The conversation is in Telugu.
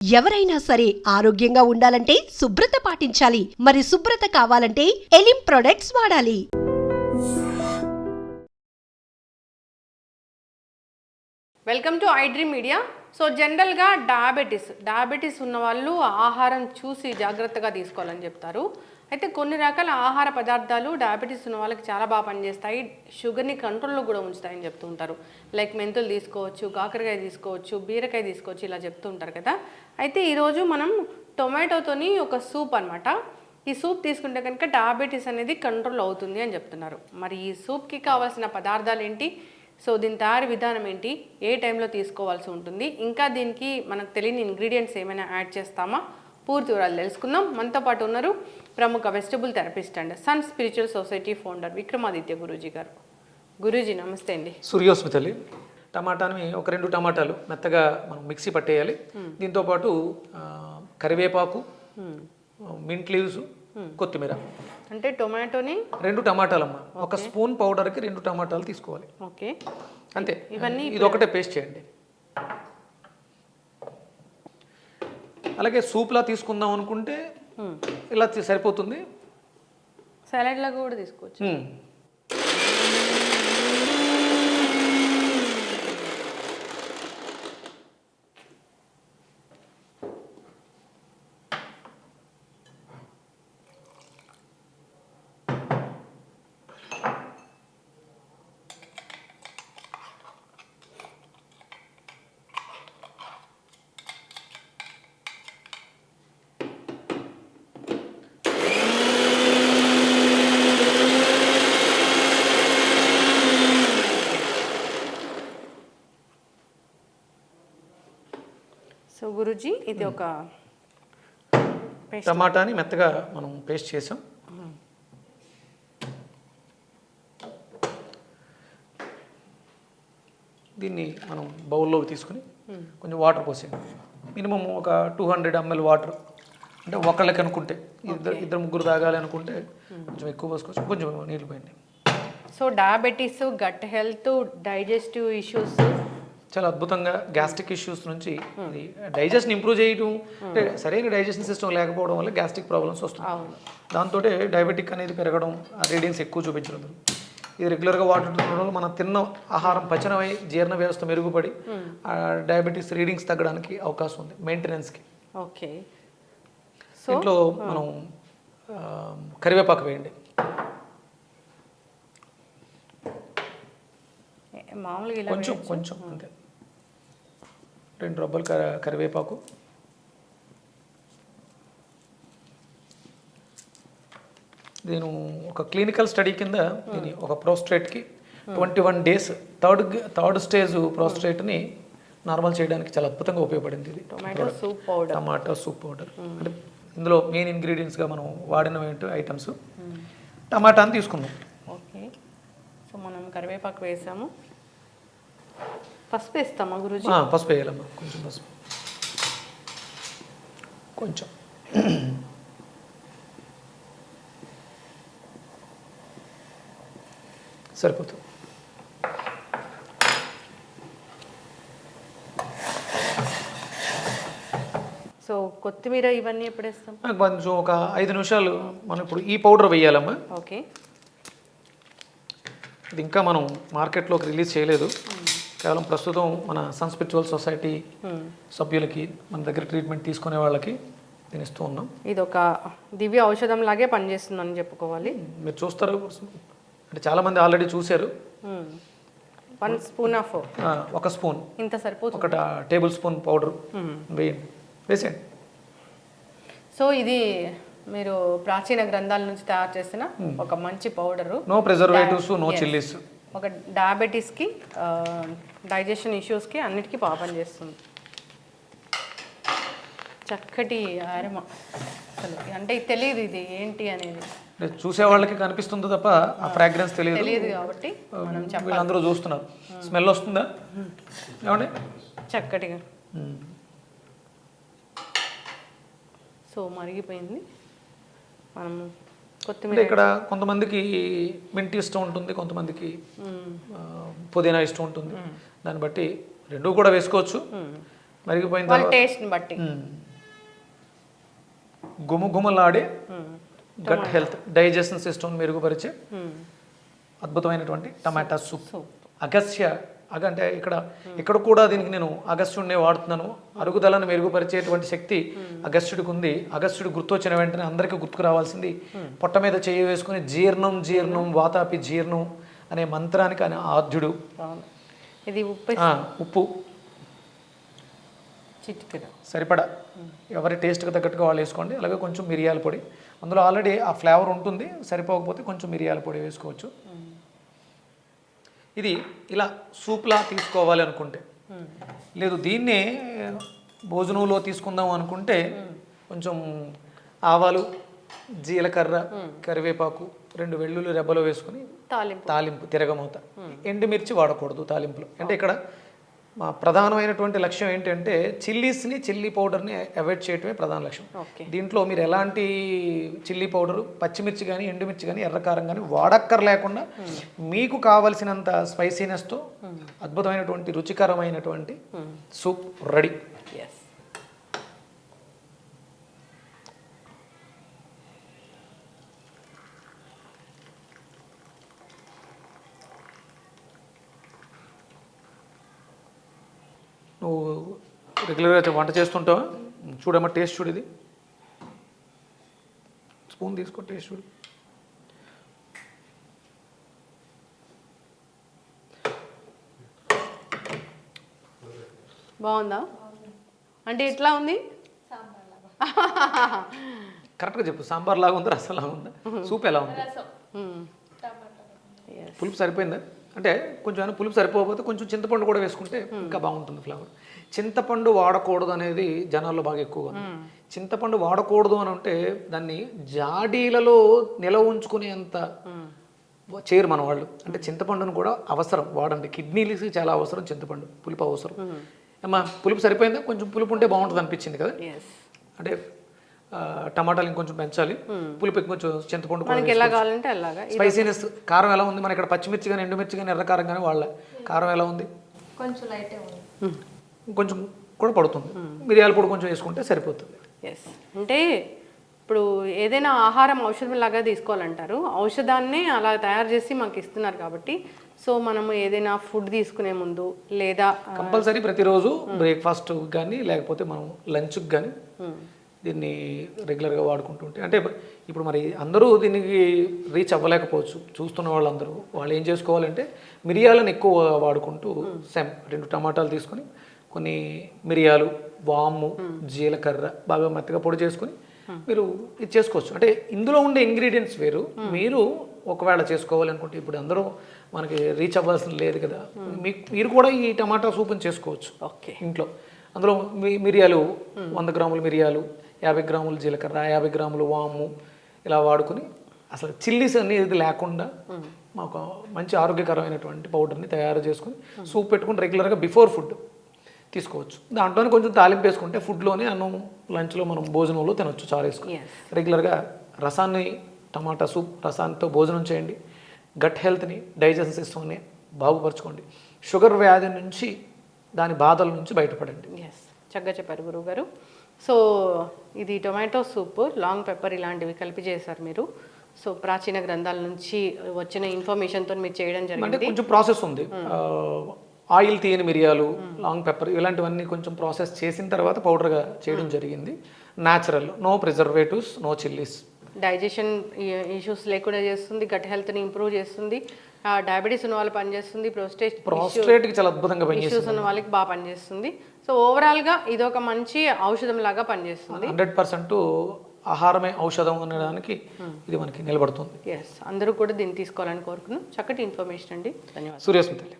ఎవరైనా సరే ఆరోగ్యంగా ఉండాలంటే శుభ్రత పాటించాలి. మరి శుభ్రత కావాలంటే ఎలిం ప్రొడక్ట్స్ వాడాలి. Welcome to I dream media. So జనరల్గా డయాబెటీస్ ఉన్న వాళ్ళు ఆహారం చూసి జాగ్రత్తగా తీసుకోవాలని చెప్తారు. అయితే కొన్ని రకాల ఆహార పదార్థాలు డయాబెటీస్ ఉన్న వాళ్ళకి చాలా బాగా పనిచేస్తాయి, షుగర్ని కంట్రోల్లో కూడా ఉంచుతాయని చెప్తూ ఉంటారు. లైక్ మెంతులు తీసుకోవచ్చు, కాకరకాయ తీసుకోవచ్చు, బీరకాయ తీసుకోవచ్చు, ఇలా చెప్తూ ఉంటారు కదా. అయితే ఈరోజు మనం టొమాటోతోని ఒక సూప్ అనమాట. ఈ సూప్ తీసుకుంటే కనుక డయాబెటీస్ అనేది కంట్రోల్ అవుతుంది అని చెప్తున్నారు. మరి ఈ సూప్కి కావాల్సిన పదార్థాలు ఏంటి, సో దీని తయారీ విధానం ఏంటి, ఏ టైంలో తీసుకోవాల్సి ఉంటుంది, ఇంకా దీనికి మనకు తెలియని ఇంగ్రీడియంట్స్ ఏమైనా యాడ్ చేస్తామా, పూర్తి వివరాలు తెలుసుకుందాం. మనతో పాటు ఉన్నారు ప్రముఖ vegetable therapist and sun spiritual society founder Vikramaditya Guruji గారు. గురూజీ నమస్తే అండి. సూర్యోస్మితలి. టమాటాని ఒక 2 టమాటాలు మెత్తగా మనం మిక్సీ పట్టేయాలి. దీంతోపాటు కరివేపాకు, మింట్ లీవ్స్, కొత్తిమీర. అంటే టొమాటోని 2 టమాటాలమ్మ, ఒక స్పూన్ పౌడర్కి 2 టమాటాలు తీసుకోవాలి. ఓకే, అంతే. ఇవన్నీ ఇది ఒకటే పేస్ట్ చేయండి. అలాగే సూప్లా తీసుకుందాం అనుకుంటే ఇలా సరిపోతుంది. సలాడ్ లాగా కూడా తీసుకోవచ్చు. సో గురూజీ, ఇది ఒక టమాటాని మెత్తగా మనం పేస్ట్ చేసాం. దీన్ని మనం బౌల్లోకి తీసుకుని కొంచెం వాటర్ పోసేయండి. మినిమం ఒక 200 ml వాటర్. అంటే ఒకళ్ళకి అనుకుంటే, ఇద్దరు ముగ్గురు తాగాలి అనుకుంటే కొంచెం ఎక్కువ పోసుకోవచ్చు. కొంచెం నీళ్ళు పోయండి. So diabetes, gut health, digestive issues, చాలా అద్భుతంగా గ్యాస్ట్రిక్ ఇష్యూస్ నుంచి ఇది డైజెషన్ ఇంప్రూవ్ చేయడం, అంటే సరైన డైజెషన్ సిస్టమ్ లేకపోవడం వల్ల గ్యాస్ట్రిక్ ప్రాబ్లమ్స్ వస్తుంది. దాంతో డయాబెటిక్ అనేది పెరగడం, రీడింగ్స్ ఎక్కువ చూపించడం. ఇది రెగ్యులర్గా వాడుతుండడం వల్ల మనం తిన్న ఆహారం పచనమై జీర్ణ వ్యవస్థ మెరుగుపడి డయాబెటీస్ రీడింగ్స్ తగ్గడానికి అవకాశం ఉంది, మెయింటెనెన్స్కి. ఓకే. ఇంట్లో మనం కరివేపాకు వేయండి. మామూలుగా కొంచెం కొంచెం అంతే. 2 రబ్బలు కరివేపాకు. నేను ఒక క్లినికల్ స్టడీ కింద దీన్ని ఒక ప్రోస్ట్రేట్కి 21 days థర్డ్ స్టేజ్ ప్రోస్ట్రేట్ని నార్మల్ చేయడానికి చాలా అద్భుతంగా ఉపయోగపడింది. ఇది టొమాటో సూప్ పౌడర్. అంటే ఇందులో మెయిన్ ఇంగ్రీడియంట్స్గా మనం వాడిన ఐటమ్స్. టమాటాని తీసుకుందాం. ఓకే. సో మనం కరివేపాకు వేసాము. పసుపు వేస్తామా గురూజీ? పసుపు వేయాలమ్మా, కొంచెం పసుపు, కొంచెం. సరిపోతుంది. సో కొత్తిమీర ఇవన్నీ ఎప్పుడు వేస్తాం? కొంచెం ఒక 5 నిమిషాలు మనం ఇప్పుడు ఈ పౌడర్ వేయాలమ్మా. ఓకే. ఇది ఇంకా మనం మార్కెట్లోకి రిలీజ్ చేయలేదు. కేవలం ప్రస్తుతం మన సన్ స్పిరిచువల్ సొసైటీ సభ్యులకి, మన దగ్గర ట్రీట్మెంట్ తీసుకునే వాళ్ళకి దీన్ని ఇస్తూ ఉన్నాం. ఇది ఒక దివ్య ఔషధం లాగే పనిచేస్తుందని చెప్పుకోవాలి. మీరు చూస్తారు, అంటే చాలామంది ఆల్రెడీ చూశారు. 1 స్పూన్ ఆఫ్, ఒక స్పూన్, ఇంత సరిపోతుంది. 1 టేబుల్ స్పూన్ పౌడర్ వేయండి, వేసేయండి. సో ఇది మీరు ప్రాచీన గ్రంథాల నుంచి తయారు చేసిన ఒక మంచి powder. No preservatives, no chillies. ఒక డయాబెటీస్కి, డైజెషన్ ఇష్యూస్కి అన్నిటికీ బాగా పనిచేస్తుంది. చక్కటి ఆరమ. అసలు అంటే తెలియదు ఇది ఏంటి అనేది, చూసే వాళ్ళకి కనిపిస్తుంది తప్ప ఆ ఫ్రాగ్రెన్స్ తెలియదు కాబట్టి వీళ్ళందరూ చూస్తున్నారు. స్మెల్ వస్తుందా ఏమండి? చక్కటిగా. సో మరిగిపోయింది. మనం కొత్తిమీర ఇక్కడ కొంతమందికి మింట్ ఇష్టం ఉంటుంది, కొంతమందికి పుదీనా ఇష్టం ఉంటుంది. దాన్ని బట్టి రెండు కూడా వేసుకోవచ్చు. మరిగిపోయిన వాళ్ళ తర్వాత టేస్ట్ని బట్టి. గుమగుమలాడే గట్ హెల్త్ డైజెషన్ సిస్టమ్ మెరుగుపరిచే అద్భుతమైనటువంటి టమాటా సూప్. అగస్త్య అంటే ఇక్కడ కూడా దీనికి నేను అగస్త్యుడినే వాడుతున్నాను. అరుగుదలను మెరుగుపరిచేటువంటి శక్తి అగస్త్యుడికి ఉంది. అగస్త్యుడు గుర్తొచ్చిన వెంటనే అందరికీ గుర్తుకు రావాల్సింది పొట్ట మీద చేయి వేసుకుని జీర్ణం జీర్ణం వాతాపి జీర్ణం అనే మంత్రానికి ఆయన ఆద్యుడు. ఇది ఉప్పు చిటికెడు సరిపడా, ఎవరి టేస్ట్కి తగ్గట్టుగా వాళ్ళు వేసుకోండి. అలాగే కొంచెం మిరియాల పొడి, అందులో ఆల్రెడీ ఆ ఫ్లేవర్ ఉంటుంది, సరిపోకపోతే కొంచెం మిరియాల పొడి వేసుకోవచ్చు. ఇది ఇలా సూప్లా తీసుకోవాలి అనుకుంటే, లేదు దీన్నే భోజనంలో తీసుకుందాం అనుకుంటే కొంచెం ఆవాలు, జీలకర్ర, కరివేపాకు, 2 వెల్లుల్లి రెబ్బలు వేసుకుని తాలింపు తిరగమూత. ఎండుమిర్చి వాడకూడదు తాలింపులో. అంటే ఇక్కడ మా ప్రధానమైనటువంటి లక్ష్యం ఏంటంటే చిల్లీ పౌడర్ని అవాయిడ్ చేయటమే ప్రధాన లక్ష్యం. దీంట్లో మీరు ఎలాంటి చిల్లీ పౌడరు, పచ్చిమిర్చి కానీ ఎండుమిర్చి కానీ ఎర్రకారం కానీ వాడక్కర్ లేకుండా మీకు కావలసినంత స్పైసీనెస్తో అద్భుతమైనటువంటి రుచికరమైనటువంటి సూప్ రెడీ. నువ్వు రెగ్యులర్గా వంట చేస్తుంటావా? చూడమ్మా, టేస్ట్ చూడు. ఇది స్పూన్ తీసుకో, టేస్ట్ చూడు. బాగుందా? అంటే ఎట్లా ఉంది? కరెక్ట్గా చెప్పు. సాంబార్ లాగా ఉందా, రసం లాగా ఉందా, సూప్ ఎలా ఉంది? పులుపు సరిపోయిందా? అంటే కొంచెం పులుపు సరిపోకపోతే కొంచెం చింతపండు కూడా వేసుకుంటే ఇంకా బాగుంటుంది ఫ్లేవర్. చింతపండు వాడకూడదు అనేది జనాల్లో బాగా ఎక్కువగా ఉంది. చింతపండు వాడకూడదు అని అంటే దాన్ని జాడీలలో నిలవ ఉంచుకునేంత చేయరు మన వాళ్ళు. అంటే చింతపండును కూడా అవసరం, వాడండి. కిడ్నీలకి చాలా అవసరం చింతపండు, పులుపు అవసరం. అమ్మా పులుపు సరిపోయిందా? కొంచెం పులుపు ఉంటే బాగుంటుంది అనిపించింది కదా. అంటే టమాటాలు ఇంకొంచెం పెంచాలి, పులుపు ఇంకొంచెం చింతపండు స్పైసీనెస్. కారం ఎలా ఉంది? మన ఇక్కడ పచ్చిమిర్చి కానీ ఎండుమిర్చి కానీ ఎర్రకారం కానీ వాళ్ళ కారం ఎలా ఉంది? కొంచెం లైట్ ఉంది, కొంచెం కూడా పడుతుంది. మిరియాల పొడి కొంచెం వేసుకుంటే సరిపోతుంది. అంటే ఇప్పుడు ఏదైనా ఆహారం ఔషధం లాగా తీసుకోవాలంటారు. ఔషధాన్ని అలా తయారు చేసి మాకు ఇస్తున్నారు కాబట్టి, సో మనము ఏదైనా ఫుడ్ తీసుకునే ముందు లేదా కంపల్సరీ ప్రతిరోజు బ్రేక్ఫాస్ట్ కానీ లేకపోతే మనం లంచ్కి కానీ దీన్ని రెగ్యులర్గా వాడుకుంటుంటే, అంటే ఇప్పుడు మరి అందరూ దీనికి రీచ్ అవ్వలేకపోవచ్చు చూస్తున్న వాళ్ళందరూ. వాళ్ళు ఏం చేసుకోవాలంటే మిరియాలను ఎక్కువ వాడుకుంటూ 2 టమాటాలు తీసుకొని కొన్ని మిరియాలు, వాము, జీలకర్ర బాగా మెత్తగా పొడి చేసుకొని మీరు ఇది చేసుకోవచ్చు. అంటే ఇందులో ఉండే ఇంగ్రీడియంట్స్ వేరు. మీరు ఒకవేళ చేసుకోవాలనుకుంటే, ఇప్పుడు అందరూ మనకి రీచ్ అవ్వాల్సిన లేదు కదా, మీరు కూడా ఈ టమాటా సూప్ని చేసుకోవచ్చు ఇంట్లో. అందులో మిరియాలు 100 గ్రాములు మిరియాలు, 50 గ్రాములు జీలకర్ర, 50 గ్రాములు వాము ఇలా వాడుకుని అసలు చిల్లీస్ అనేది లేకుండా మాకు మంచి ఆరోగ్యకరమైనటువంటి పౌడర్ని తయారు చేసుకుని సూప్ పెట్టుకుని రెగ్యులర్గా బిఫోర్ ఫుడ్ తీసుకోవచ్చు. దాంట్లోనే కొంచెం తాలింపు వేసుకుంటే ఫుడ్లోనే అన్నం లంచ్లో మనం భోజనంలో తినొచ్చు చారు వేసుకుని. రెగ్యులర్గా రసాన్ని, టమాటా సూప్ రసాంతో భోజనం చేయండి. గట్ హెల్త్ని, డైజెషన్ సిస్టమ్ని బాగుపరచుకోండి. షుగర్ వ్యాధి నుంచి, దాని బాధల నుంచి బయటపడండి. చక్కగా చెప్పారు గురువుగారు. సో ఇది టొమాటో సూప్, లాంగ్ పెప్పర్ ఇలాంటివి కలిపి చేశారు మీరు. సో ప్రాచీన గ్రంథాల నుంచి వచ్చిన ఇన్ఫర్మేషన్తో మీరు చేయడం జరిగింది. అంటే కొంచెం ప్రాసెస్ ఉంది. ఆయిల్ తీయని మిరియాలు, లాంగ్ పెప్పర్ ఇలాంటివన్నీ కొంచెం ప్రాసెస్ చేసిన తర్వాత పౌడర్గా చేయడం జరిగింది. Natural, no preservatives, no chillies. Digestion issues లేకుండా చేస్తుంది, గట్ హెల్త్ని ఇంప్రూవ్ చేస్తుంది, డయాబెటీస్ ఉన్న వాళ్ళు పనిచేస్తుంది, ప్రోస్టేట్కి చాలా అద్భుతంగా ఇష్యూస్ ఉన్న వాళ్ళకి బాగా పనిచేస్తుంది. సో ఓవరాల్గా ఇది ఒక మంచి ఔషధం లాగా పనిచేస్తుంది. 100% ఆహారమే ఔషధం అనడానికి ఇది మనకి నిలబడుతుంది. అందరూ కూడా దీన్ని తీసుకోవాలని కోరుకున్నాం. చక్కటి ఇన్ఫర్మేషన్ అండి, ధన్యవాదాలు. సూర్యస్మితల్లి.